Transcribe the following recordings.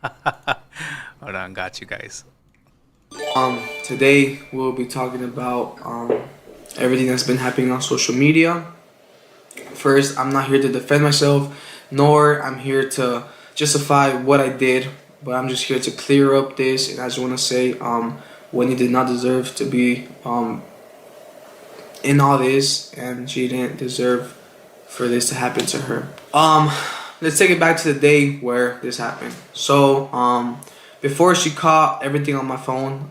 Hold on, got you guys. Today we'll be talking about everything that's been happening on social media. First, I'm not here to defend myself, nor I'm here to justify what I did, but I'm just here to clear up this. And I just want to say, Wendy did not deserve to be in all this, and she didn't deserve for this to happen to her. Let's take it back to the day where this happened. So, before she caught everything on my phone,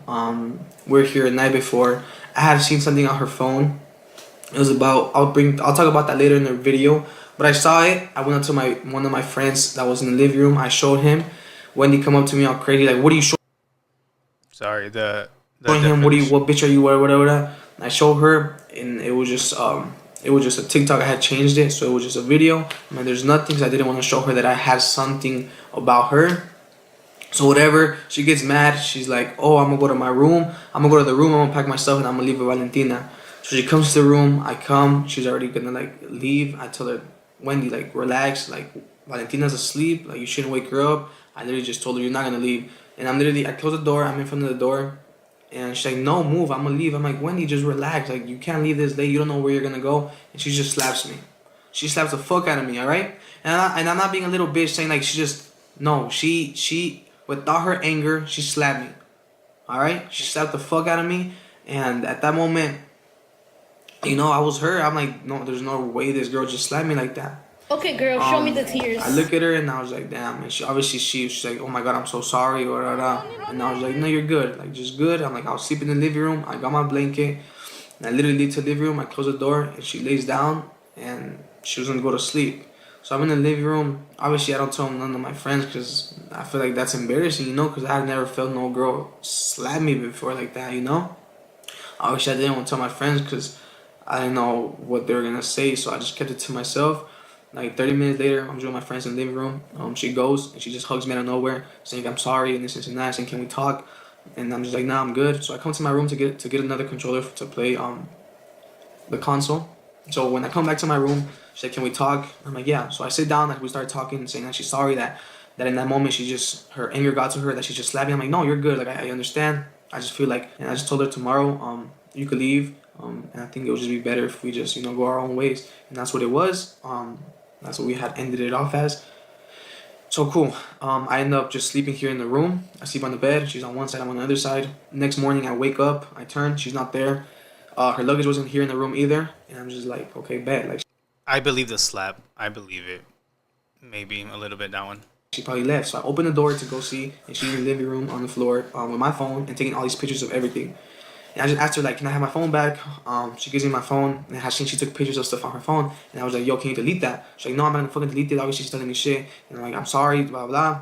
we're here the night before. I had seen something on her phone. It was about I'll talk about that later in the video. But I saw it. I went up to my one of my friends that was in the living room. I showed him. Wendy come up to me all crazy like, "What are you Sorry, the showing him? definition. What bitch are you? Whatever." And I showed her, and it was just a TikTok. I had changed it, so it was just a video. I mean, there's nothing, because I didn't want to show her that I had something about her. So whatever, she gets mad. She's like, "Oh, I'm gonna go to my room. I'm gonna go to the room. I'm gonna pack my stuff and I'm gonna leave with Valentina." So she comes to the room. I come. She's already gonna like leave. I tell her, "Wendy, like relax. Like Valentina's asleep. Like you shouldn't wake her up." I literally just told her, "You're not gonna leave." And I close the door. I'm in front of the door, and she's like, "No, move. I'm gonna leave." I'm like, "Wendy, just relax. Like you can't leave this late. You don't know where you're gonna go." And she just slaps me. She slaps the fuck out of me. All right. And I'm not being a little bitch saying like she just no. She without her anger, she slapped me. All right. She slapped the fuck out of me. And at that moment, I was her. I'm like, no, there's no way this girl just slapped me like that. Okay, girl, show me the tears. I look at her and I was like, damn. And she's like, "Oh my god, I'm so sorry," or and I was like, "No, you're good. Like just good." I'm like, I was sleeping in the living room. I got my blanket, and I literally leave to the living room. I close the door, and she lays down, and she was gonna go to sleep. So I'm in the living room. Obviously, I don't tell none of my friends because I feel like that's embarrassing, because I've never felt no girl slap me before like that. Obviously, I didn't want to tell my friends because I didn't know what they were gonna say, so I just kept it to myself. Like 30 minutes later, I'm with my friends in the living room. She goes and she just hugs me out of nowhere, saying I'm sorry and this and that, saying can we talk? And I'm just like, nah, I'm good. So I come to my room to get another controller to play the console. So when I come back to my room, she's like, can we talk? I'm like, yeah. So I sit down, like we start talking and saying that she's sorry that in that moment her anger got to her, that she just slapped me. I'm like, no, you're good. Like I understand. I just feel like, and I just told her tomorrow, you could leave. And I think it would just be better if we just go our own ways. And that's what it was. That's what we had ended it off as. So cool. I end up just sleeping here in the room. I sleep on the bed. She's on one side, I'm on the other side. Next morning, I wake up. I turn. She's not there. Her luggage wasn't here in the room either. And I'm just like, okay, bet. Like I believe the slap. I believe it. Maybe a little bit that one. she probably left. So I open the door to go see, and she's in the living room on the floor with my phone and taking all these pictures of everything. And I just asked her, like, can I have my phone back? She gives me my phone, and she took pictures of stuff on her phone. And I was like, yo, can you delete that? She's like, no, I'm not gonna fucking delete it. Obviously, she's telling me shit. And I'm like, I'm sorry, blah, blah.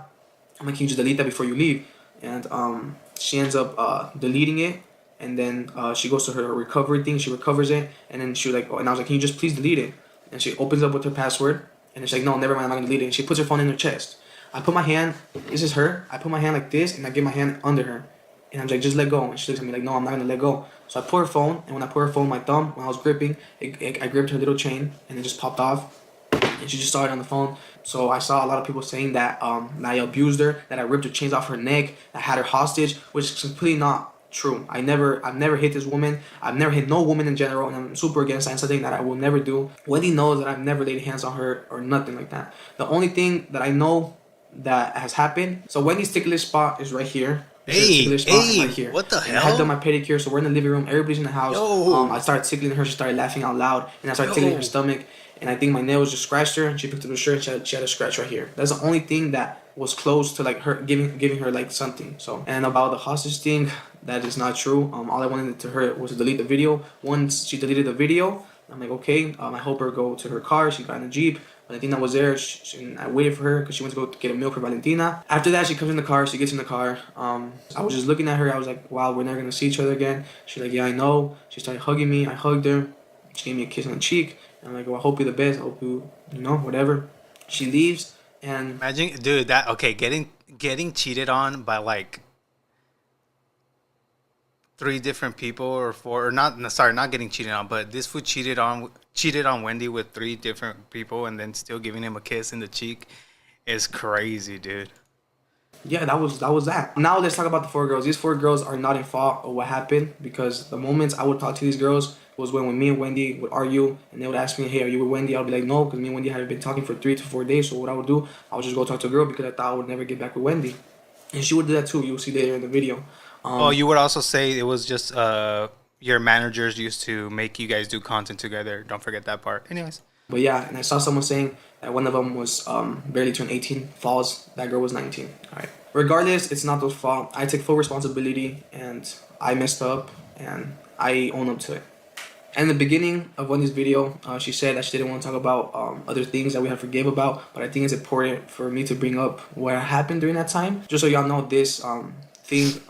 I'm like, can you just delete that before you leave? And she ends up deleting it. And then she goes to her recovery thing. She recovers it. And then she was like, oh, and I was like, can you just please delete it? And she opens up with her password. And she's like, no, never mind, I'm not gonna delete it. And she puts her phone in her chest. I put my hand, this is her. I put my hand like this, and I get my hand under her. And I'm like, just let go. And she looks at me like, no, I'm not gonna let go. So I put her phone, and when I put her phone, my thumb, when I was gripping, I gripped her little chain, and it just popped off. And she just saw it on the phone. So I saw a lot of people saying that I abused her, that I ripped her chains off her neck, I had her hostage, which is completely not true. I've never hit this woman. I've never hit no woman in general, and I'm super against that. And something that I will never do. Wendy knows that I've never laid hands on her or nothing like that. The only thing that I know that has happened. So Wendy's ticklish spot is right here. Hey, Right here. what the And I had done hell? my pedicure, so we're in the living room. Everybody's in the house. Yo, I started tickling her. She started laughing out loud, and I started tickling her yo. stomach. And I think my nails just scratched her. And she picked up the shirt. And she had a scratch right here. That's the only thing that was close to like her giving her like something. So and about the hostage thing, that is not true. All I wanted to her was to delete the video. Once she deleted the video, I'm like, okay. I help her go to her car. She got in the jeep. Valentina was there. I waited for her because she went to go get a milk for Valentina. After that, she comes in the car. She gets in the car. I was just looking at her. I was like, wow, we're never gonna see each other again. She's like, yeah, I know. She started hugging me. I hugged her. She gave me a kiss on the cheek. And I'm like, well, I hope you're the best. I hope whatever. She leaves, and Imagine, dude. That okay? Getting cheated on by like three different people or four, or not. No, sorry, not getting cheated on, but this fool cheated on Wendy with three different people, and then still giving him a kiss in the cheek is crazy, dude. Yeah, that was that. Now let's talk about the 4 girls. These 4 girls are not in fault of what happened, because the moments I would talk to these girls was when me and Wendy would argue, and they would ask me, "Hey, are you with Wendy?" I'll be like, "No," because me and Wendy had been talking for 3 to 4 days. So what I would do, I would just go talk to a girl because I thought I would never get back with Wendy, and she would do that too. You'll see later in the video. Oh, you would also say it was just your managers used to make you guys do content together. Don't forget that part. Anyways. But yeah, and I saw someone saying that one of them was barely turned 18, falls. That girl was 19. All right. Regardless, it's not those fault. I take full responsibility, and I messed up, and I own up to it. And in the beginning of Wendy's video, she said that she didn't want to talk about other things that we had forgave about, but I think it's important for me to bring up what happened during that time, just so y'all know this thing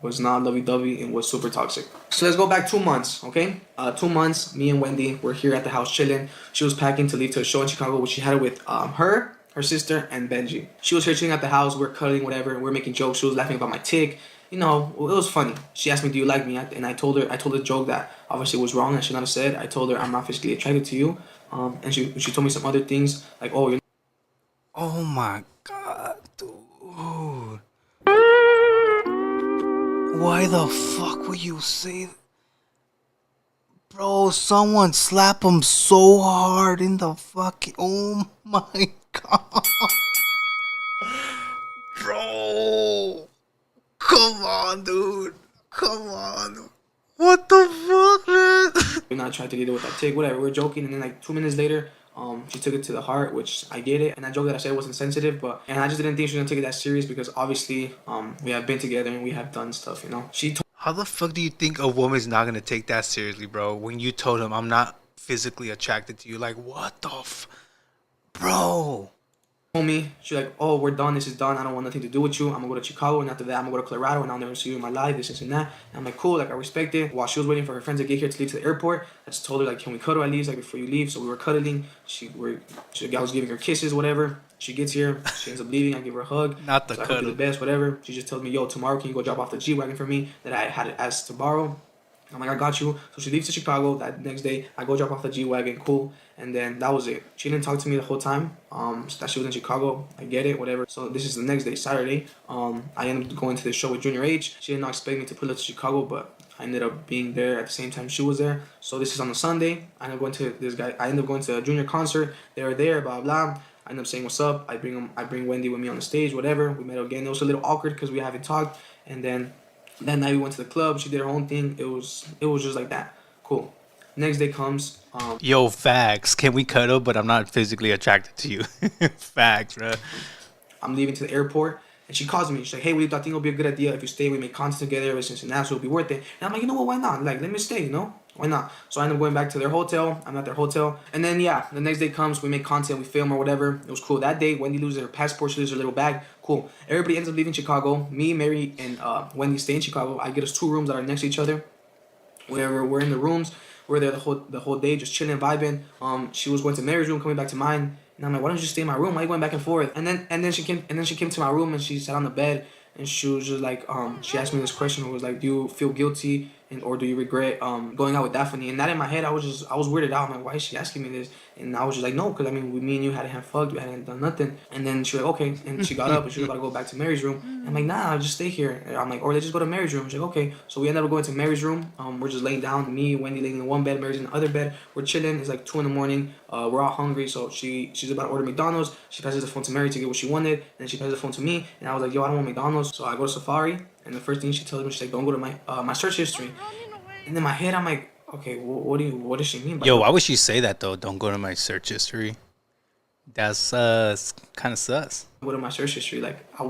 was not lovey-dovey and was super toxic. So let's go back 2 months, okay? 2 months, me and Wendy were here at the house chilling. She was packing to leave to a show in Chicago, which she had with her sister, and Benji. She was here chilling at the house. We're cuddling, whatever. We're making jokes. She was laughing about my tick. You know, it was funny. She asked me, "Do you like me?" And I told her a joke that obviously was wrong and I should not have said. I told her, "I'm not physically attracted to you." And she told me some other things like, "Oh, you're..." Oh my god, dude. Why the fuck would you say that? Bro, someone slap him so hard in the fucking... Oh my god. Bro. Come on, dude. Come on. What the fuck, man? You're not trying to deal with that tick, whatever. We're joking, and then like 2 minutes later, she took it to the heart, which I get it. And that joke that I said wasn't sensitive, and I just didn't think she was gonna take it that serious because obviously, we have been together and we have done stuff, you know. How the fuck do you think a woman's not gonna take that seriously, bro? When you told him I'm not physically attracted to you, like what the bro? Told me, she's like, "Oh, we're done. This is done. I don't want nothing to do with you. I'm gonna go to Chicago, and after that, I'm gonna go to Colorado, and I'll never see you in my life. This and that." And I'm like, "Cool. Like, I respect it." While she was waiting for her friends to get here to leave to the airport, I just told her like, "Can we cuddle at least, like before you leave?" So we were cuddling. I was giving her kisses, whatever. She gets here. She ends up leaving. I give her a hug. Not the so cuddle. I hope you're the best, whatever. She just tells me, "Yo, tomorrow can you go drop off the G-Wagon for me that I had asked to borrow?" I'm like, "I got you." So she leaves to Chicago. That next day, I go drop off the G-Wagon, cool. And then that was it. She didn't talk to me the whole time. So that she was in Chicago. I get it, whatever. So this is the next day, Saturday. I ended up going to the show with Junior H. She did not expect me to pull up to Chicago, but I ended up being there at the same time she was there. So this is on a Sunday. I ended up going to a Junior concert. They were there, blah, blah. I end up saying what's up. I bring Wendy with me on the stage, whatever. We met again. It was a little awkward because we haven't talked. And then that night we went to the club. She did her own thing. It was just like that. Cool. Next day comes. Yo, facts. Can we cuddle? But I'm not physically attracted to you. Facts, bro. I'm leaving to the airport, and she calls me. She's like, "Hey, Willito, I think it'll be a good idea if you stay. We make content together ever since, and that's it'll be worth it." And I'm like, "You know what? Why not? Like, let me stay. You know, why not?" So I end up going back to their hotel. I'm at their hotel, and then yeah, the next day comes. We make content. We film or whatever. It was cool. That day, Wendy loses her passport. She loses her little bag. Cool. Everybody ends up leaving Chicago. Me, Mary, and Wendy stay in Chicago. I get us 2 rooms that are next to each other. Whatever. We're in the rooms. We're there the whole day, just chilling, vibing. She was going to Mary's room, coming back to mine, and I'm like, "Why don't you stay in my room? Why are you going back and forth?" And then she came to my room and she sat on the bed and she was just like, she asked me this question. It was like, "Do you feel guilty or do you regret going out with Daphne?" And that in my head, I was weirded out. I'm like, "Why is she asking me this?" And I was just like, "No, because I mean, me and you hadn't had fucked, we hadn't done nothing." And then she was like, "Okay," and she got up and she was about to go back to Mary's room. And I'm like, "Nah, I'll just stay here." And I'm like, "Or let's just go to Mary's room." She's like, "Okay." So we ended up going to Mary's room. We're just laying down. Me, Wendy laying in one bed, Mary's in the other bed. We're chilling. It's like 2 in the morning. We're all hungry, so she's about to order McDonald's. She passes the phone to Mary to get what she wanted, and then she passes the phone to me. And I was like, "Yo, I don't want McDonald's." So I go to Safari, and the first thing she tells me, she's like, "Don't go to my search history." And in my head, I'm like, "Okay, what does she mean by Yo, that?" why would she say that though? Don't go to my search history. That's kind of sus. Go to my search history. Like, why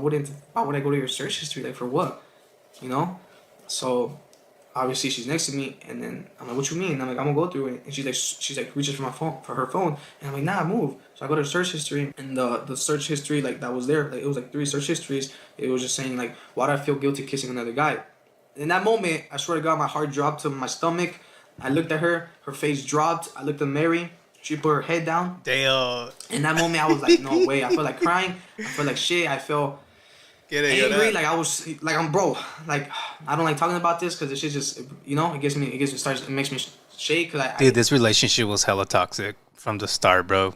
would I go to your search history? Like, for what? You know? So obviously she's next to me, and then I'm like, "What you mean?" And I'm like, "I'm gonna go through it." And she's like reaches for her phone, and I'm like, "Nah, move." So I go to the search history, and the search history like that was there, like it was like 3 search histories. It was just saying like, "Why do I feel guilty kissing another guy?" In that moment, I swear to God, my heart dropped to my stomach. I looked at her face dropped. I looked at Mary. She put her head down. Damn. In that moment, I was like, "No way." I felt like crying. I felt like shit. I felt angry. Like I was like, I'm bro. Like, I don't like talking about this because this shit just, you know, it makes me shake. Dude, this relationship was hella toxic from the start, bro.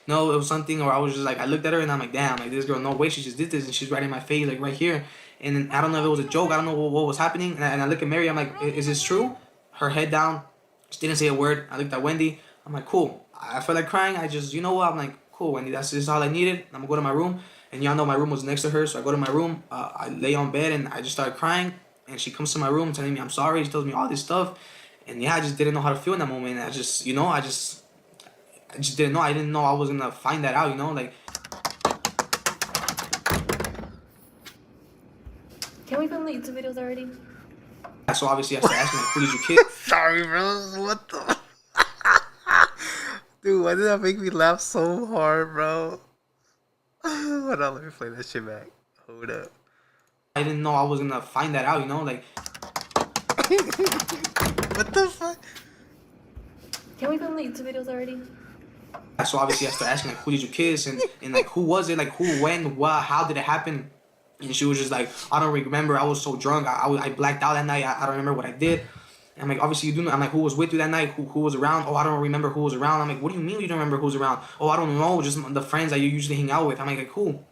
No, it was something, or I was just like, I looked at her and I'm like, damn, like this girl, no way, she just did this, and she's right in my face, like right here. And then I don't know if it was a joke, I don't know what was happening. And I look at Mary, I'm like, is this true? Her head down, she didn't say a word. I looked at Wendy, I'm like, cool. I felt like crying. I just, you know what? I'm like, cool, Wendy, this is all I needed. I'm gonna go to my room, and y'all know my room was next to her, so I go to my room. I lay on bed and I just started crying, and she comes to my room telling me I'm sorry. She tells me all this stuff, and yeah, I just didn't know how to feel in that moment. I just, you know, I just didn't know. I didn't know I was gonna find that out, you know, like. Can we film the YouTube videos already? So obviously I started asking, like, who did you kiss? Sorry, bro. What the? Dude, why did that make me laugh so hard, bro? Hold on, let me play that shit back. Hold up. I didn't know I was gonna find that out, you know, like. What the fuck? Can we film the YouTube videos already? So obviously I started asking, like, who did you kiss, and like, who was it, like, who, when, what, how did it happen? And she was just like, I don't remember. I was so drunk. I blacked out that night. I don't remember what I did. And I'm like, obviously you do know. I'm like, who was with you that night? Who was around? Oh, I don't remember who was around. I'm like, what do you mean you don't remember who's around? Oh, I don't know. Just the friends that you usually hang out with. I'm like, cool.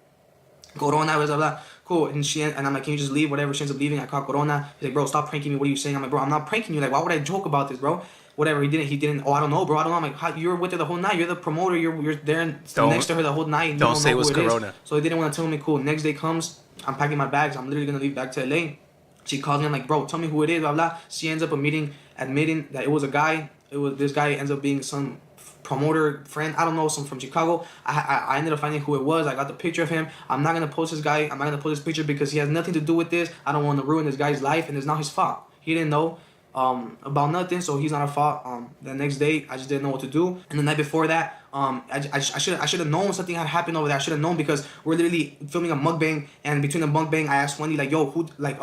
Corona, blah, blah, blah. Cool. And I'm like, can you just leave? Whatever. She ends up leaving. I call Corona. He's like, bro, stop pranking me. What are you saying? I'm like, bro, I'm not pranking you. Like, why would I joke about this, bro? Whatever. He didn't. Oh, I don't know, bro. I don't know. I'm like, how, you're with her the whole night. You're the promoter. You're there next to her the whole night. Don't say it was Corona. So he didn't want to tell me. Cool. Next day comes. I'm packing my bags. I'm literally gonna leave back to LA. She calls me. I'm like, bro, tell me who it is. Blah blah. She ends up admitting that it was a guy. This guy ends up being some promoter friend. I don't know, some from Chicago. I ended up finding who it was. I got the picture of him. I'm not gonna post this guy. I'm not gonna post this picture because he has nothing to do with this. I don't want to ruin this guy's life, and it's not his fault. He didn't know about nothing, so he's not at fault. The next day, I just didn't know what to do, and the night before that, I should have known something had happened over there. I should have known because we're literally filming a mukbang, and between the mukbang, I asked Wendy like, yo, who like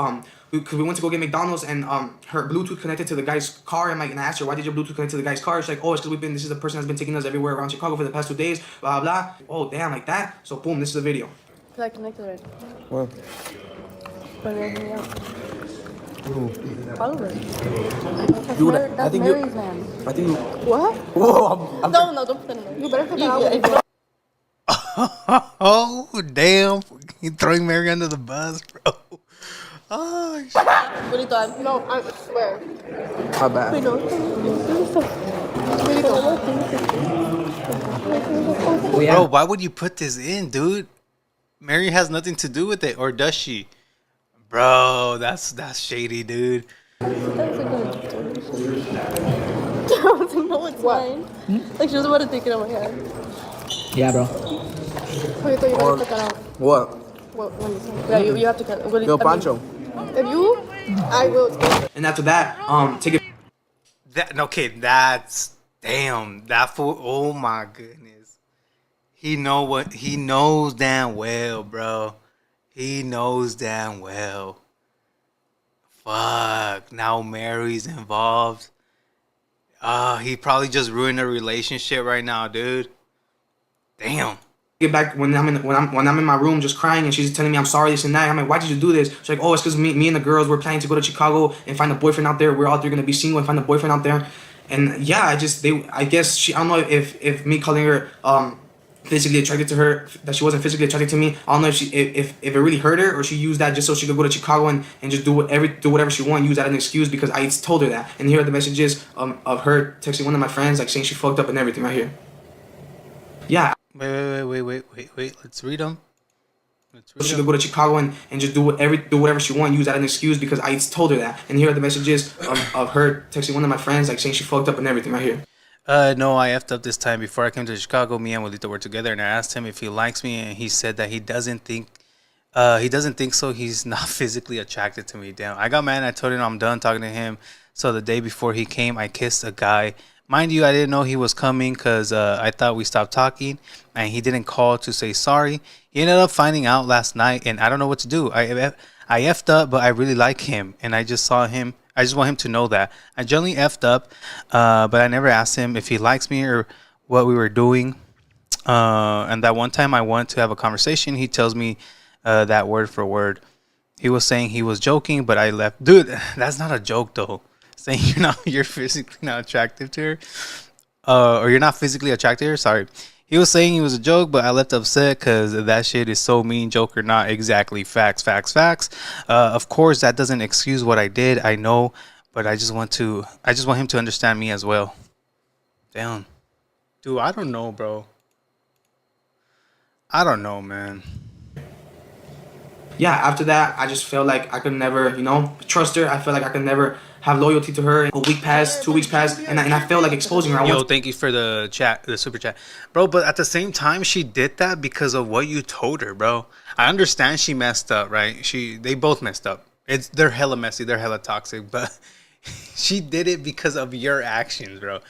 because we went to go get McDonald's, and her Bluetooth connected to the guy's car, and I asked her, why did your Bluetooth connect to the guy's car? She's like, oh, it's because this is the person that's been taking us everywhere around Chicago for the past 2 days, blah blah. Oh damn, like that. So boom, this is the video. Cause I connected already. Well, All of it. dude, That's I think Mary's man. I think you. What? Whoa, I'm No, don't put that in there. You better put that out. Oh, damn. You throwing Mary under the bus, bro. Oh, shit. What do you thought? No, I swear. my bad. Wait, no. Bro, why would you put this in, dude? Mary has nothing to do with it, or does she? Bro, that's shady, dude. No, it's mine. Like, she was about to take it on my head. Yeah, bro. Oh, you thought you were going to put that out. What? What do you say? Yeah, you have to cut it. Yo, Pancho. If you, I will. And after that, take it. That's damn. That fool. Oh my goodness. He knows damn well, bro. He knows damn well. Fuck. Now Mary's involved. He probably just ruined a relationship right now, dude. Damn. Get back when I'm in my room just crying, and she's telling me I'm sorry, this and that. I'm like, why did you do this? She's like, oh, it's because me and the girls were planning to go to Chicago and find a boyfriend out there. We're all three gonna be single and find a boyfriend out there. And yeah, I don't know if me calling her physically attracted to her, that she wasn't physically attracted to me. I don't know if it really hurt her, or she used that just so she could go to Chicago and just do whatever she wanted, use that as an excuse, because I told her that. And here are the messages of her texting one of my friends, like saying she fucked up and everything right here. Yeah. Wait. Let's read them. She could go to Chicago and just do whatever she wanted, use that as an excuse, because I told her that. And here are the messages of her texting one of my friends, like saying she fucked up and everything right here. No, I effed up this time. Before I came to Chicago, me and Willito were together, and I asked him if he likes me, and he said that he doesn't think so. He's not physically attracted to me. Damn. I got mad and I told him I'm done talking to him. So the day before he came, I kissed a guy. Mind you, I didn't know he was coming because I thought we stopped talking, and he didn't call to say sorry. He ended up finding out last night, and I don't know what to do. I effed up, but I really like him, and I just want him to know that. I generally effed up, but I never asked him if he likes me or what we were doing. And that one time I wanted to have a conversation, he tells me that word for word. He was saying he was joking, but I left. Dude, that's not a joke, though. Saying you're physically not attractive to her, or you're not physically attracted to her. Sorry, He was saying he was a joke, but I left upset because that shit is so mean. Joke or not, exactly. Facts, facts, facts. Of course, that doesn't excuse what I did. I know, but I just want him to understand me as well. Damn. Dude, I don't know, bro. I don't know, man. Yeah, after that, I just felt like I could never, trust her. I felt like I could never have loyalty to her. A week passed, 2 weeks passed, and I felt like exposing her. Yo, thank you for the chat, the super chat. Bro, but at the same time, she did that because of what you told her, bro. I understand she messed up, right? They both messed up. They're hella messy, they're hella toxic, but she did it because of your actions, bro.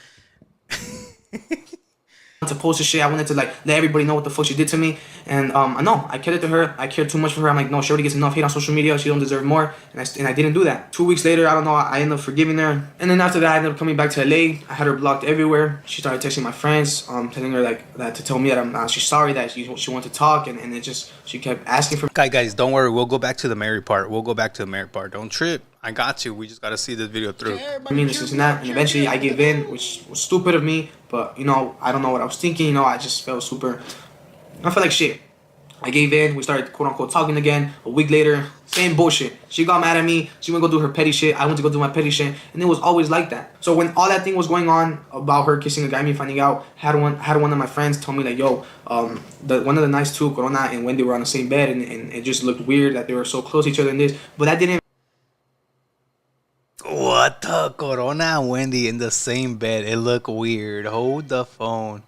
To post this shit, I wanted to like let everybody know what the fuck she did to me, and I know I cared it to her. I cared too much for her. I'm like, no, she already gets enough hate on social media. She don't deserve more, and I didn't do that. 2 weeks later, I don't know, I ended up forgiving her, and then after that, I ended up coming back to LA. I had her blocked everywhere. She started texting my friends, telling her like that to tell me that she's sorry, that she wanted to talk, and it just she kept asking for. Guys, don't worry. We'll go back to the married part. Don't trip. I got you. We just got to see this video through. I mean, this and that, and eventually I gave in, which was stupid of me, but I don't know what I was thinking. I just felt I felt like shit. I gave in. We started quote unquote talking again. A week later, same bullshit. She got mad at me. She went to go do her petty shit. I went to go do my petty shit, and it was always like that. So when all that thing was going on about her kissing a guy, me finding out, had one of my friends tell me like, yo, one of the nights too, Corona and Wendy were on the same bed, and it just looked weird that they were so close to each other in this, but that didn't. What the? Corona and Wendy in the same bed. It looked weird. Hold the phone.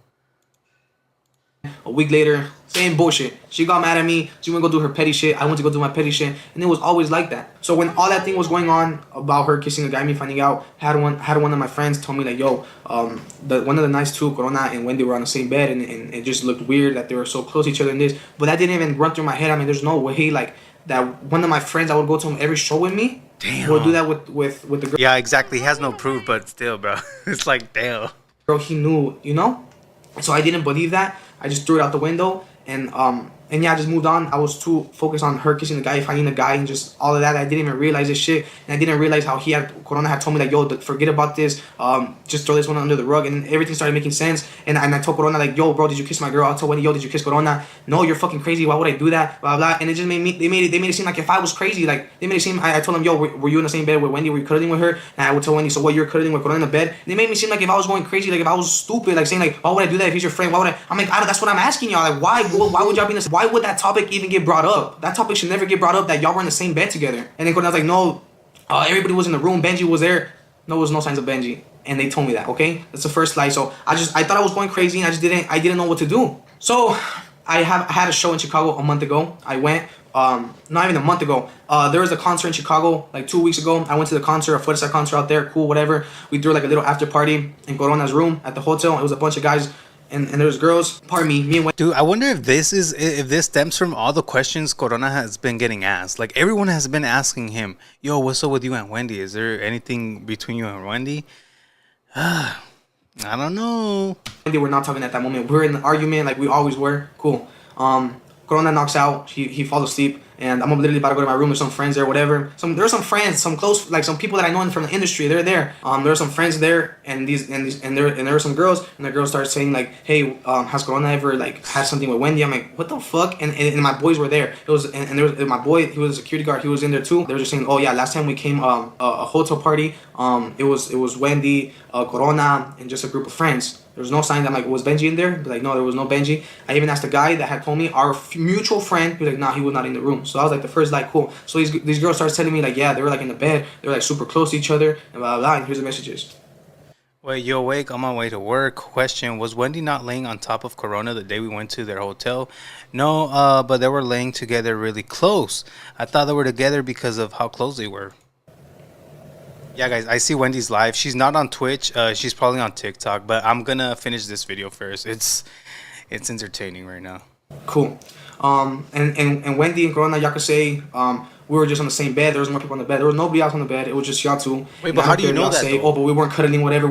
A week later, same bullshit. She got mad at me. She went to go do her petty shit. I went to go do my petty shit, and it was always like that. So when all that thing was going on about her kissing a guy, me finding out, had one of my friends tell me like, yo, one of the nights too, Corona and Wendy were on the same bed, and it just looked weird that they were so close to each other in this. But that didn't even run through my head. I mean, there's no way like that. One of my friends, I would go to him every show with me. Damn. Would do that with the girl. Yeah, exactly. He has no proof, but still, bro. It's like, damn. Girl, he knew, So I didn't believe that. I just threw it out the window, and yeah, I just moved on. I was too focused on her kissing the guy, finding the guy, and just all of that. I didn't even realize this shit, and I didn't realize how Corona had told me like, yo, forget about this. Just throw this one under the rug, and everything started making sense. And I told Corona like, yo, bro, did you kiss my girl? I told Wendy, yo, did you kiss Corona? No, you're fucking crazy. Why would I do that? Blah blah. And it just made it seem like if I was crazy, like they made it seem. I told them, yo, were you in the same bed with Wendy? Were you cuddling with her? And I would tell Wendy, so what? You're cuddling with Corona in the bed? And they made me seem like if I was going crazy, like if I was stupid, like saying like, why would I do that if he's your friend? Why would I? I'm like, that's what I'm asking y'all. Like, why would y'all be in this? Why would that topic even get brought up? That topic should never get brought up, that y'all were in the same bed together. And then Corona was like, no, everybody was in the room. Benji was there. No, there was no signs of Benji. And they told me that, okay? That's the first lie. So I thought I was going crazy, and I didn't know what to do. So I had a show in Chicago a month ago. I went, not even a month ago. There was a concert in Chicago like 2 weeks ago. I went to the concert, a Fuerza concert out there. Cool, whatever. We threw like a little after party in Corona's room at the hotel. It was a bunch of guys. And there's girls, pardon me and Wendy. Dude, I wonder if this stems from all the questions Corona has been getting asked. Like, everyone has been asking him, yo, what's up with you and Wendy? Is there anything between you and Wendy? I don't know. Wendy, we're not talking at that moment. We're in an argument like we always were. Cool. Corona knocks out. He falls asleep. And I'm literally about to go to my room with some friends there, whatever. There are some friends, some close, like some people that I know from the industry. They're there. There are some friends there, and there were some girls, and the girls started saying like, "Hey, has Corona ever like had something with Wendy?" I'm like, "What the fuck?" And my boys were there. It was and there was my boy. He was a security guard. He was in there too. They were just saying, "Oh yeah, last time we came a hotel party. It was Wendy, Corona, and just a group of friends." There was no sign. I'm like, was Benji in there? But like, no, there was no Benji. I even asked the guy that had told me, our mutual friend. He was like, nah, he was not in the room. So I was like, the first like, cool. So these girls started telling me like, yeah, they were like in the bed. They were like super close to each other and blah blah blah. And here's the messages. Wait, you awake? On my way to work. Question: was Wendy not laying on top of Corona the day we went to their hotel? No, but they were laying together really close. I thought they were together because of how close they were. Yeah, guys, I see Wendy's live. She's not on Twitch. She's probably on TikTok. But I'm gonna finish this video first. It's entertaining right now. Cool. And Wendy and Corona, y'all could say we were just on the same bed. There was more people on the bed. There was nobody else on the bed. It was just y'all two. Wait, but how do you know that? Say, oh, but we weren't cuddling, whatever.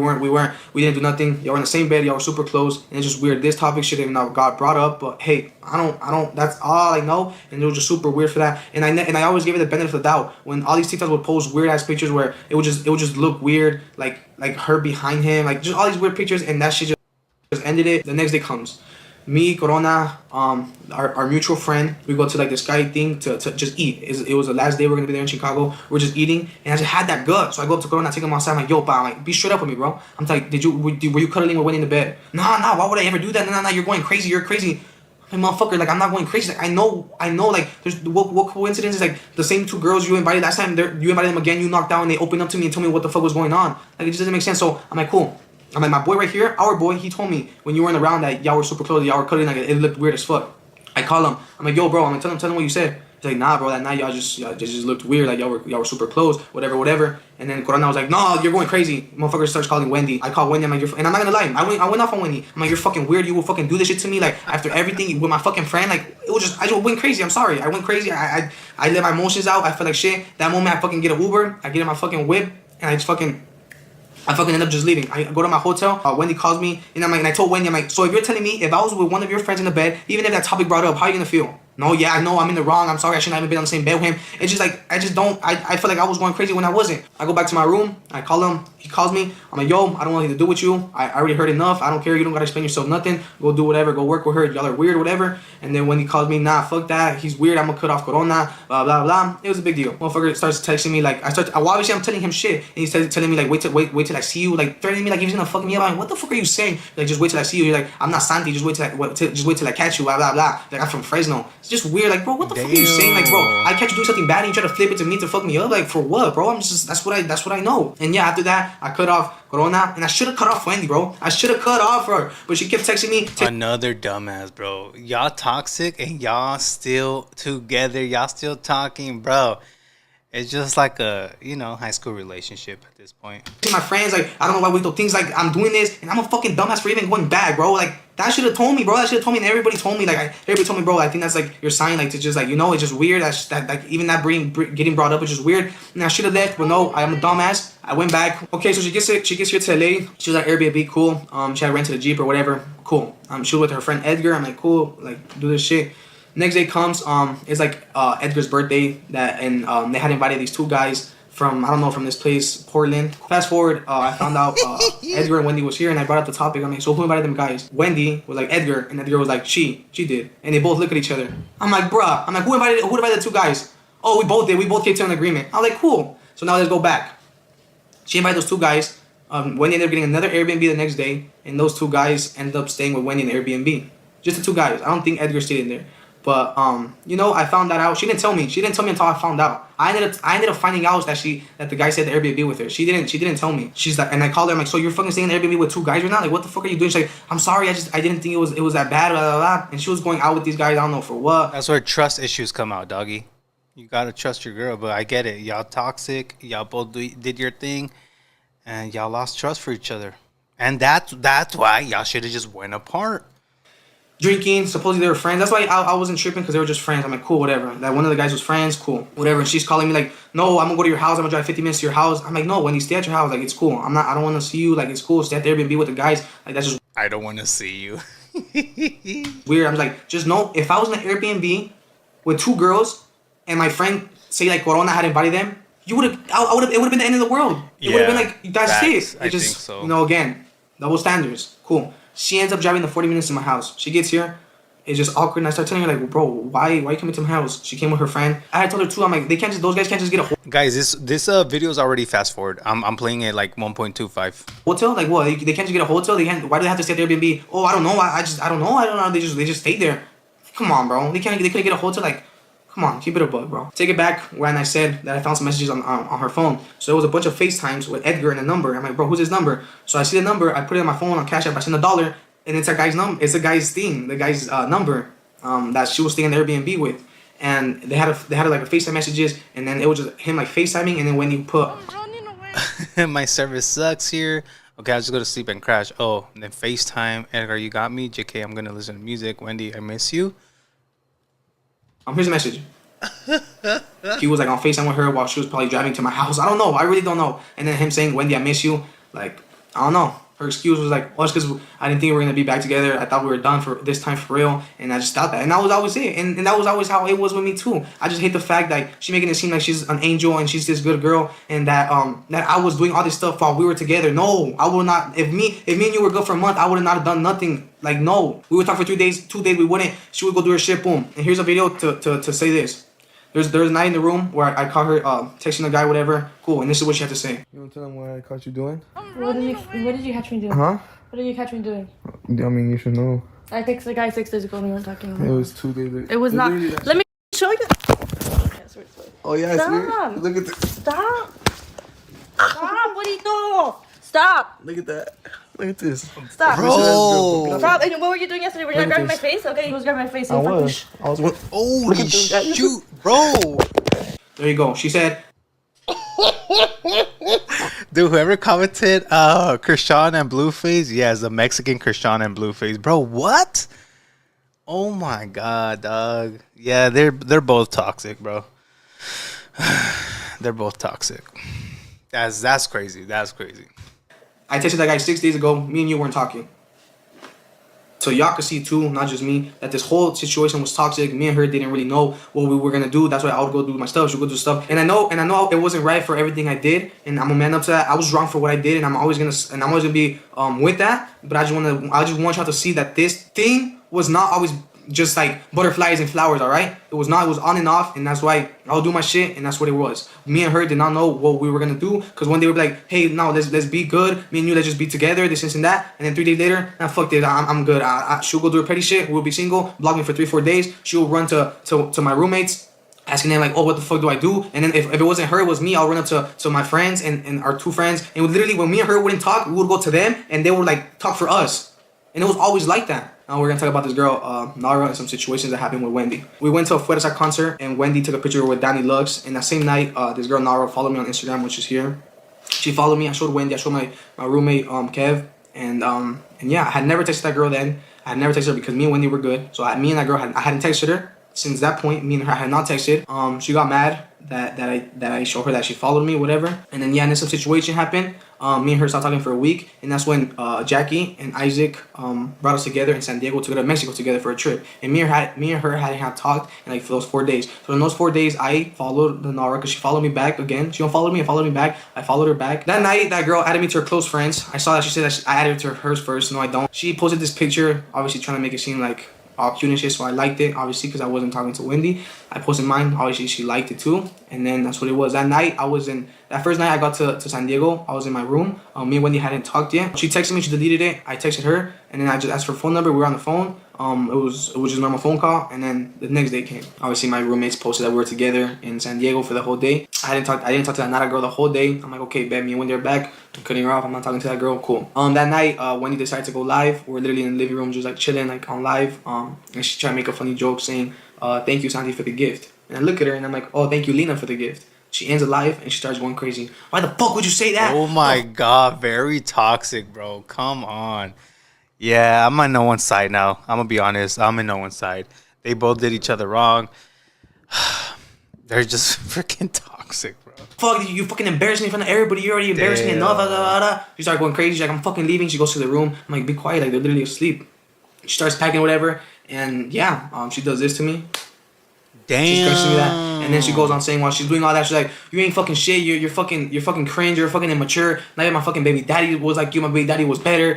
We didn't do nothing. Y'all were in the same bed. Y'all were super close. And it's just weird. This topic should have not got brought up. But hey, I don't. That's all I know. And it was just super weird for that. And I always give it the benefit of the doubt when all these TikToks would post weird ass pictures where it would just look weird, like her behind him, like just all these weird pictures, and that shit just ended it. The next day comes. Me, Corona, our mutual friend, we go to like this guy thing to just eat. It was the last day we're gonna be there in Chicago. We're just eating, and I just had that gut. So I go up to Corona, I take him outside. I'm like, yo, pa, I'm like, be straight up with me, bro. I'm like, were you cuddling with Wendy in the bed? Nah, why would I ever do that? Nah, you're going crazy. You're crazy. I'm like, motherfucker, like I'm not going crazy. Like I know, like there's what coincidence is like the same two girls you invited last time. You invited them again. You knocked out, and they opened up to me and told me what the fuck was going on. Like it just doesn't make sense. So I'm like, cool. I'm like, my boy right here, our boy, he told me when you weren't around that y'all were super close, y'all were cuddling, like it looked weird as fuck. I call him. I'm like, yo, bro. I'm like, tell him what you said. He's like, nah, bro. That night y'all just looked weird. Like y'all were super close. Whatever. And then Corona was like, no, you're going crazy. Motherfucker starts calling Wendy. I call Wendy. I'm like, and I'm not gonna lie. I went off on Wendy. I'm like, you're fucking weird. You will fucking do this shit to me. Like after everything with my fucking friend. Like I just went crazy. I'm sorry. I went crazy. I let my emotions out. I felt like shit. That moment I fucking get an Uber. I get in my fucking whip and I fucking end up just leaving. I go to my hotel. Wendy calls me, and I'm like, and I told Wendy, I'm like, so if you're telling me if I was with one of your friends in the bed, even if that topic brought up, how are you gonna feel? No, yeah, I know I'm in the wrong. I'm sorry. I shouldn't have even been on the same bed with him. It's just like I feel like I was going crazy when I wasn't. I go back to my room. I call him. He calls me. I'm like, yo, I don't want anything to do with you. I already heard enough. I don't care. You don't gotta explain yourself nothing. Go do whatever. Go work with her. Y'all are weird, whatever. And then when he calls me, nah, fuck that. He's weird. I'm gonna cut off Corona. Blah blah blah. It was a big deal. Motherfucker starts texting me like obviously I'm telling him shit, and he's telling me like wait till I see you, like threatening me like he's gonna fuck me up. I'm like, what the fuck are you saying? Like just wait till I see you. You're like, I'm not Santi. Just wait till I catch you. Blah blah blah. Like I'm from Fresno. It's just weird. Like bro, what the fuck are you saying? Like bro, I catch you doing something bad and you try to flip it to me to fuck me up. Like for what, bro? That's what I know. And yeah, after that I cut off Corona, and I should have cut off Wendy, bro. I should have cut off her, but she kept texting me. Another dumbass, bro. Y'all toxic and y'all still together. Y'all still talking, bro. It's just like a, high school relationship at this point. My friends, like, I don't know why we do things like I'm doing this, and I'm a fucking dumbass for even going back, bro. Like, that should have told me, bro. That should have told me, and everybody told me, everybody told me, bro. I think that's like your sign, like to just like, it's just weird. That like even that getting brought up is just weird. And I should have left, but no, I am a dumbass. I went back. Okay, so she gets here to LA. She was at Airbnb, cool. She had rented a Jeep or whatever, cool. She was with her friend Edgar. I'm like, cool, like do this shit. Next day comes, it's like Edgar's birthday, and they had invited these two guys from this place, Portland. Fast forward, I found out Edgar and Wendy was here, and I brought up the topic. I'm like, so who invited them guys? Wendy was like Edgar, and Edgar was like she did, and they both look at each other. I'm like, bruh, who invited the two guys? Oh, we both did. We both came to an agreement. I'm like, cool. So now let's go back. She invited those two guys. Wendy ended up getting another Airbnb the next day, and those two guys ended up staying with Wendy in the Airbnb. Just the two guys. I don't think Edgar stayed in there. But I found that out. She didn't tell me. She didn't tell me until I found out. I ended up finding out that the guy said the Airbnb with her. She didn't tell me. She's like, and I called her. I'm like, so you're fucking staying in the Airbnb with two guys right now? Like, what the fuck are you doing? She's like, I'm sorry. I didn't think it was that bad. Blah, blah, blah. And she was going out with these guys. I don't know for what. That's where trust issues come out, doggy. You gotta trust your girl. But I get it. Y'all toxic. Y'all both did your thing, and y'all lost trust for each other. And that's why y'all should have just went apart. Drinking, supposedly they were friends. That's why I wasn't tripping, because they were just friends. I'm like, cool, whatever. That one of the guys was friends, cool, whatever. And she's calling me like, no, I'm gonna go to your house. I'm gonna drive 50 minutes to your house. I'm like, no, Wendy, stay at your house. Like, it's cool. I don't want to see you. Like, it's cool. Stay at the Airbnb with the guys. Like, that's just. I don't want to see you. Weird. I'm like, just know, if I was in an Airbnb with two girls and my friend say like Corona had invited them, it would have been the end of the world. It would have been like, that's facts. it. I think so. Again, double standards. Cool. She ends up driving the 40 minutes to my house. She gets here. It's just awkward, and I start telling her like, bro, why you coming to my house? She came with her friend. I had told her too. I'm like, those guys can't just get a guys. This video is already fast forward. I'm playing it like 1.25. Hotel. Like what? They can't just get a hotel. They can't. Why do they have to stay at the Airbnb? Oh, I don't know. I don't know. They just stayed there. Come on, bro. They couldn't get a hotel. Like, come on, keep it a bug, bro. Take it back when I said that I found some messages on her phone. So it was a bunch of FaceTimes with Edgar and a number. I'm like, bro, who's his number? So I see the number. I put it on my phone on Cash App. I send $1, and it's a guy's number. It's a guy's thing. The guy's number. That she was staying in the Airbnb with, and they had like a FaceTime messages, and then it was just him like FaceTiming, and then when you put my service sucks here. Okay, I'll just go to sleep and crash. Oh, and then FaceTime. Edgar, you got me. JK, I'm gonna listen to music. Wendy, I miss you. Here's a message. He was like on FaceTime with her while she was probably driving to my house. I don't know. I really don't know. And then him saying, Wendy, I miss you. Like, I don't know. Her excuse was like, well, it's because I didn't think we were gonna be back together. I thought we were done for this time for real, and I just thought that, and that was always it, and that was always how it was with me too. I just hate the fact that she making it seem like she's an angel and she's this good girl, and that that I was doing all this stuff while we were together. No, I would not. If me and you were good for a month, I would have not done nothing. Like, no, we would talk for 3 days, 2 days we wouldn't. She would go do her shit, boom. And here's a video to say this. There's a night in the room where I caught her texting a guy, whatever. Cool, and this is what she had to say. You want to tell them what I caught you doing? What did you catch me doing? Huh? What did you catch me doing? I mean, you should know. I texted the guy 6 days ago and we weren't talking about It was 2 days. It was not. Let me show you. Oh, yeah, Stop. Look at this. Stop. Stop. What are you doing? Stop. Look at that. Look at this. Stop. Bro. Stop. And what were you doing yesterday? Were you grabbing my face? Okay, he was grabbing my face. I was. Holy shoot, bro. There you go. She said, Dude, whoever commented Krishan and Blueface, yeah, it's the Mexican Krishan and Blueface. Bro, what? Oh my god, dog. Yeah, they're both toxic, bro. They're both toxic. That's crazy. That's crazy. I texted that guy 6 days ago. Me and you weren't talking. So y'all could see too, not just me, that this whole situation was toxic. Me and her didn't really know what we were gonna do. That's why I would go do my stuff. She would go do stuff. And I know it wasn't right for everything I did. And I'm a man up to that. I was wrong for what I did, and I'm always gonna be with that. But I just want y'all to see that this thing was not always just like butterflies and flowers, all right? It was not. It was on and off, and that's why I'll do my shit, and that's what it was. Me and her did not know what we were gonna do, because one day we were like, hey, no, let's be good. Me and you, let's just be together, this and that. And then 3 days later, nah, fuck it, I'm good. She'll go do her petty shit. We'll be single. Block me for 3-4 days. She'll run to my roommates, asking them like, oh, what the fuck do I do? And then if it wasn't her, it was me. I'll run up to my friends and our 2 friends, and literally when me and her wouldn't talk, we would go to them, and they would like talk for us. And it was always like that. Now we're gonna talk about this girl, Nara, and some situations that happened with Wendy. We went to a Fuerza concert, and Wendy took a picture with Danny Lux. And that same night, this girl Nara followed me on Instagram, which is here. She followed me. I showed Wendy. I showed my roommate, Kev. And yeah, I had never texted that girl then. I had never texted her because me and Wendy were good. So me and that girl, I hadn't texted her. Since that point, me and her had not texted. She got mad that I showed her that she followed me, whatever. And then yeah, and then some situation happened. Me and her stopped talking for a week, and that's when Jackie and Isaac brought us together in San Diego to go to Mexico together for a trip. And me and her hadn't talked in like for those 4 days. So in those 4 days, I followed the Nara because she followed me back again. She unfollowed me and followed me back. I followed her back. That night, that girl added me to her close friends. I saw that she said that I added her to hers first. No, I don't. She posted this picture, obviously trying to make it seem like all cute and shit, so I liked it, obviously, because I wasn't talking to Wendy. I posted mine, obviously she liked it too, and then that's what it was. That night, that first night I got to San Diego, I was in my room. Me and Wendy hadn't talked yet. She texted me, she deleted it, I texted her, and then I just asked for her phone number, we were on the phone. It was just a normal phone call, and then the next day came. Obviously, my roommates posted that we were together in San Diego for the whole day. I didn't talk to that Nara girl the whole day. I'm like, okay, bet me and Wendy are back. I'm cutting her off. I'm not talking to that girl. Cool. That night, Wendy decided to go live. We're literally in the living room, just like chilling, like on live. And she tried to make a funny joke saying, "Thank you, Santi, for the gift." And I look at her and I'm like, "Oh, thank you, Lena, for the gift." She ends the live and she starts going crazy. Why the fuck would you say that? Oh my god, very toxic, bro. Come on. Yeah, I'm on no one's side now. I'm gonna be honest. I'm in no one's side. They both did each other wrong. They're just freaking toxic, bro. Fuck, you fucking embarrassed me in front of everybody. You already embarrassed me enough. She started going crazy. She's like, I'm fucking leaving. She goes to the room. I'm like, be quiet. Like, they're literally asleep. She starts packing whatever. And yeah, she does this to me. Damn. She's cursing me that. And then she goes on saying while she's doing all that, she's like, you ain't fucking shit. You're fucking cringe. You're fucking immature. Not even my fucking baby daddy was like you. My baby daddy was better.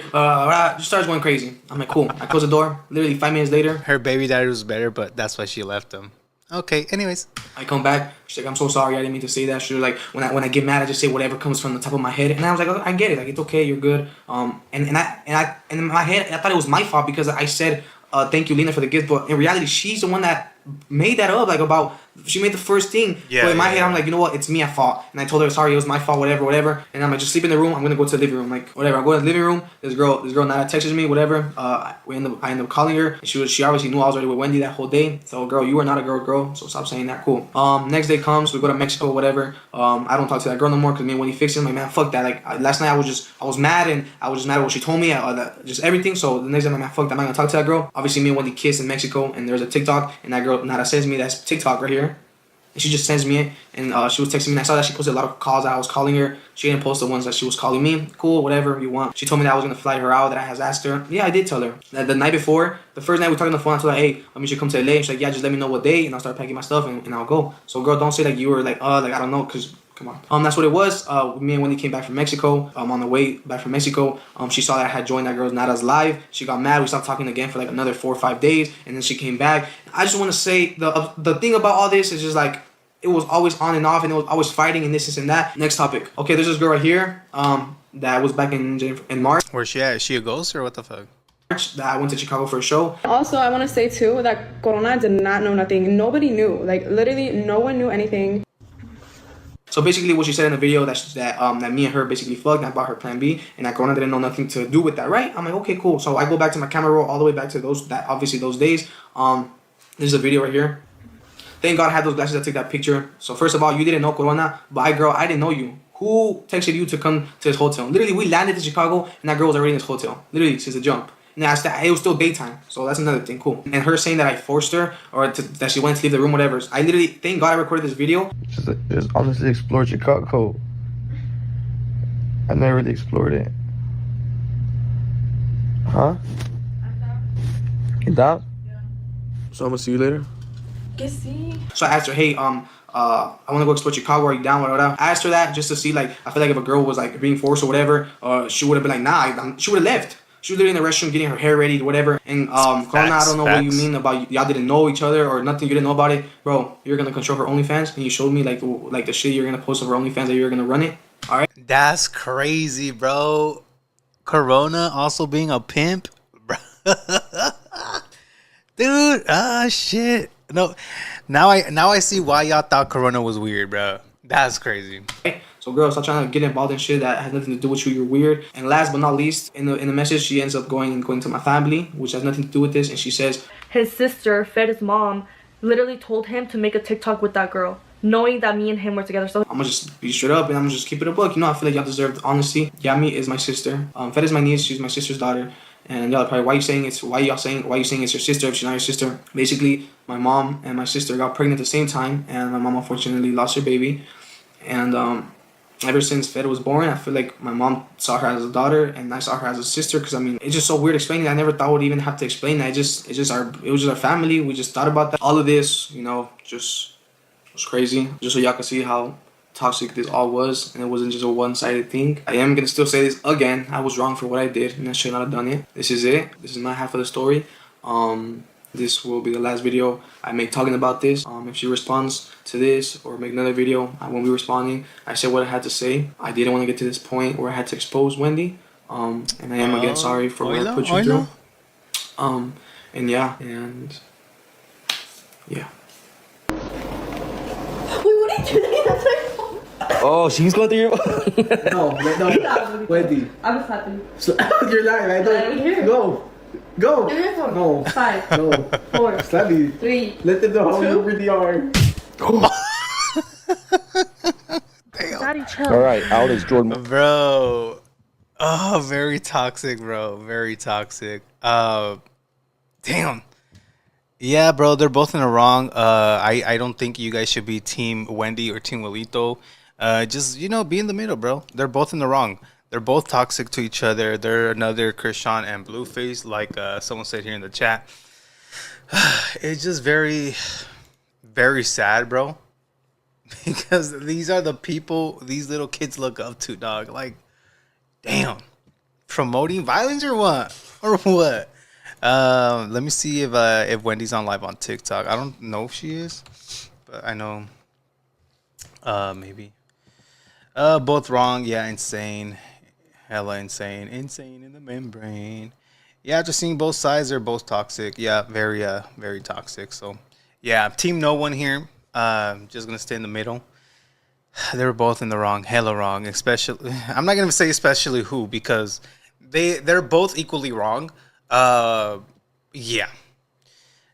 She starts going crazy. I'm like, cool. I close the door. Literally 5 minutes later. Her baby daddy was better, but that's why she left him. Okay, anyways. I come back. She's like, I'm so sorry. I didn't mean to say that. She was like, when I get mad, I just say whatever comes from the top of my head. And I was like, oh, I get it. Like, it's okay. You're good. And in my head, I thought it was my fault because I said, thank you, Lena, for the gift. But in reality, she's the one that made that up. Like, about, she made the first thing. Yeah, but in my head, I'm like, you know what? It's me at fault. And I told her, sorry, it was my fault, whatever. And I'm like, just sleep in the room. I'm gonna go to the living room. Like, whatever. I go to the living room. This girl Nada texts me, whatever. I end up calling her. And she obviously knew I was already with Wendy that whole day. So, girl, you are not a girl. So stop saying that. Cool. Next day comes. We go to Mexico, whatever. I don't talk to that girl no more because me and Wendy fixed it. I'm like, man, fuck that. Like, last night I was mad, and I was just mad at what she told me. Just everything. So the next day I'm like, man, fuck that. I'm not gonna talk to that girl. Obviously, me and Wendy kissed in Mexico, and there's a TikTok, and that girl Nada sends me that's TikTok right here. And she just sends me it, and she was texting me. And I saw that she posted a lot of calls that I was calling her. She didn't post the ones that she was calling me. Cool, whatever you want. She told me that I was gonna fly her out. That I has asked her. Yeah, I did tell her. That the night before, the first night we talked on the phone, I told her, hey, you should come to LA. She's like, yeah, just let me know what day, and I'll start packing my stuff, and I'll go. So girl, don't say like you were like, like I don't know, cause. Come on. That's what it was. Me and Wendy came back from Mexico. On the way back from Mexico, she saw that I had joined that girl's Nada's live. She got mad. We stopped talking again for like another 4 or 5 days, and then she came back. I just want to say the thing about all this is just like it was always on and off, and it was always fighting and this and that. Next topic. Okay, there's this girl right here. That was back in March. Where's she at? Is she a ghost or what the fuck? That I went to Chicago for a show. Also, I want to say too that Corona did not know nothing. Nobody knew. Like literally, no one knew anything. So basically, what she said in the video that me and her basically fucked. And I bought her Plan B, and that Corona didn't know nothing to do with that, right? I'm like, okay, cool. So I go back to my camera roll all the way back to those days. There's a video right here. Thank God I had those glasses that took that picture. So first of all, you didn't know Corona, but I didn't know you. Who texted you to come to this hotel? Literally, we landed in Chicago, and that girl was already in this hotel. Literally, since the jump. And it was still daytime, so that's another thing. Cool. And her saying that I forced her or that she wanted to leave the room, whatever. I literally, thank God I recorded this video. Just honestly explored Chicago. I never really explored it. Huh? ¿Está? So I'm gonna see you later. So I asked her, hey, I want to go explore Chicago. Are you down? Whatever. I asked her that just to see, like, I feel like if a girl was like being forced or whatever, she would have been like, nah. She would have left. She was literally in the restroom getting her hair ready, whatever. And Corona, I don't know what you mean about y'all didn't know each other or nothing. You didn't know about it, bro. You're gonna control her OnlyFans, and you showed me like the shit you're gonna post of her OnlyFans that you're gonna run it. All right. That's crazy, bro. Corona also being a pimp, bro. Dude, shit. No, now I see why y'all thought Corona was weird, bro. That's crazy. So girls, stop trying to get involved in shit that has nothing to do with you. You're weird. And last but not least, in the message, she ends up going to my family, which has nothing to do with this. And she says, his sister, Fed's mom, literally told him to make a TikTok with that girl, knowing that me and him were together. So I'm gonna just be straight up and I'm gonna just keep it a buck. You know, I feel like y'all deserve honesty. Yami is my sister. Fed is my niece. She's my sister's daughter. And y'all are probably, why you saying it's your sister if she's not your sister? Basically, my mom and my sister got pregnant at the same time, and my mom unfortunately lost her baby. And ever since Fed was born, I feel like my mom saw her as a daughter and I saw her as a sister, because I mean, it's just so weird explaining. I never thought we'd even have to explain that. It was just our family. We just thought about that. All of this, you know, just was crazy. Just so y'all can see how toxic this all was, and it wasn't just a one-sided thing. I am gonna still say this again. I was wrong for what I did, and I should not have done it. This is it. This is my half of the story. This will be the last video I make talking about this. If she responds to this or make another video, I won't be responding. I said what I had to say. I didn't want to get to this point where I had to expose Wendy. And I am again sorry for what I put you through. And yeah. What are you doing? Oh, she's going through your... No, Wendy. I'm happy. You're lying, I don't. Go. Give me your phone. No. 5, No. 4, Sally. 3. Let them know how you really are. Daddy, chill. All right, out is Jordan. Bro. Oh, very toxic, bro. Very toxic. Damn. Yeah, bro, they're both in the wrong. I don't think you guys should be Team Wendy or Team Willito. Just, you know, be in the middle, bro. They're both in the wrong. They're both toxic to each other. They're another Krishan and Blueface, like someone said here in the chat. It's just very, very sad, bro. Because these are the people these little kids look up to, dog. Like, damn. Promoting violence or what? Or what? Let me see if Wendy's on live on TikTok. I don't know if she is, but I know maybe. Both wrong. Yeah, insane. Hella insane. Insane in the membrane. Yeah, after seeing both sides, they're both toxic. Yeah, very toxic. So, yeah, team no one here. Just gonna stay in the middle. They were both in the wrong. Hella wrong. Especially, I'm not gonna say especially who, because they're both equally wrong. Yeah.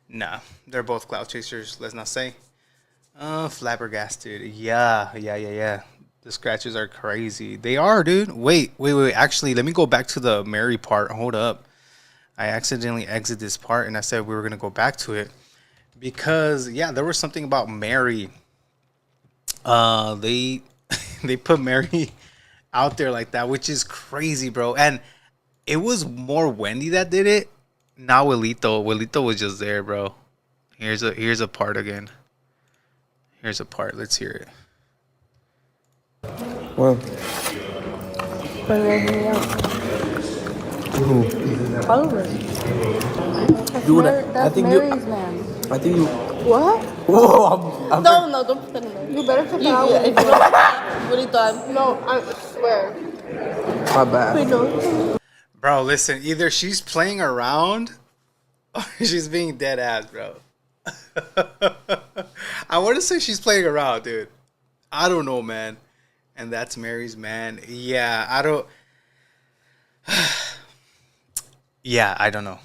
Nah, they're both cloud chasers. Let's not say. Flabbergasted. Yeah. The scratches are crazy. They are, dude. Wait. Actually, let me go back to the Mary part. Hold up. I accidentally exited this part, and I said we were gonna go back to it because, yeah, there was something about Mary They they put Mary out there like that, which is crazy, bro. And it was more Wendy that did it. Not Willito. Willito was just there, bro. Here's a part again. Here's a part. Let's hear it. Well, Dude, That's Mary's man. I think you. What? Whoa, No, don't put that in there. You better put that out. If you don't, what are you thought? No, I swear. my bad. Wait, no. Bro, listen. Either she's playing around or she's being dead ass, bro. I want to say she's playing around, dude. I don't know, man. And that's Mary's man. Yeah, I don't. Yeah, I don't know.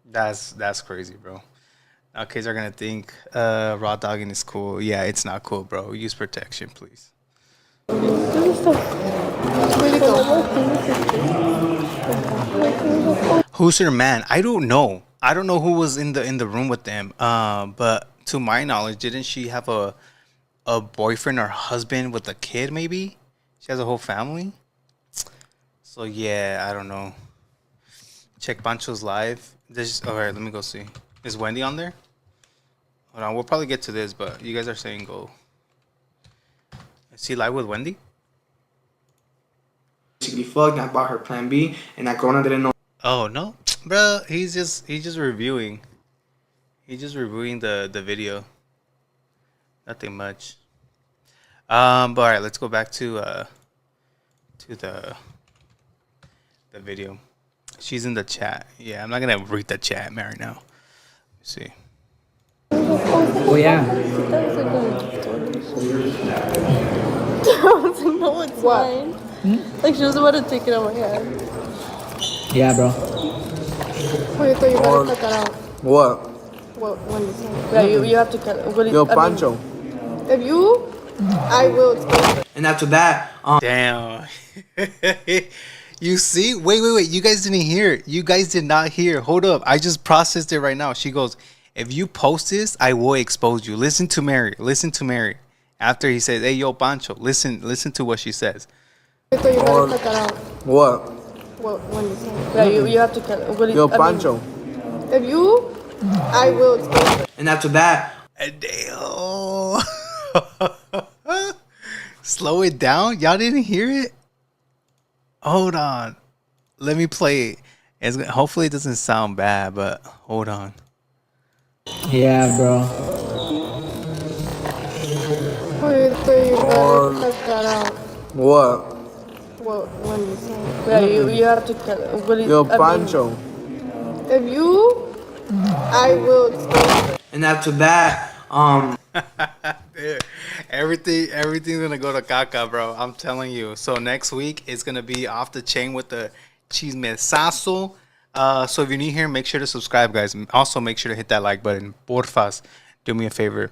That's crazy, bro. Now kids are gonna think raw dogging is cool. Yeah, it's not cool, bro. Use protection, please. Who's her man? I don't know. I don't know who was in the room with them. But to my knowledge, didn't she have a boyfriend or husband with a kid? Maybe she has a whole family. So yeah, I don't know. Check Pancho's live. All right, let me go see. Is Wendy on there? Hold on, we'll probably get to this, but you guys are saying go. Is he live with Wendy? Basically fucked. I bought her Plan B, and that Corona didn't know. Oh no, bro. He's just reviewing. He's just reviewing the video. Nothing much. But all right, let's go back to the video. She's in the chat. Yeah, I'm not gonna read the chat right now. Let's see. Oh yeah. No, it's mine. Like she doesn't want to take it out of my hand. Yeah, bro. Wait, so you gotta cut that out. What? What you say? Yeah, you have to cut it. Yo, Pancho. If you, I will explain it. And after that, Damn. You see? Wait. You guys didn't hear it. You guys did not hear. Hold up. I just processed it right now. She goes, if you post this, I will expose you. Listen to Mary. Listen to Mary. After he says, hey, yo, Pancho, listen to what she says. Wait, so you gotta cut that out. What? What you say? Yeah, you have to cut it. Yo, Pancho. If you, I will explain it. and after that, Damn. Slow it down. Y'all didn't hear it? Hold on. Let me play it. Hopefully it doesn't sound bad, but hold on. Yeah, bro. Wait, so you gotta cut that out. What? What you say? Yeah, you have to cut it. Yo, Pancho. If you, I will explain it. and after that, Dude, everything's gonna go to caca, bro. I'm telling you. So next week it's gonna be off the chain with the chismesazo. So if you're new here, make sure to subscribe, guys. Also, make sure to hit that like button. Porfas, do me a favor.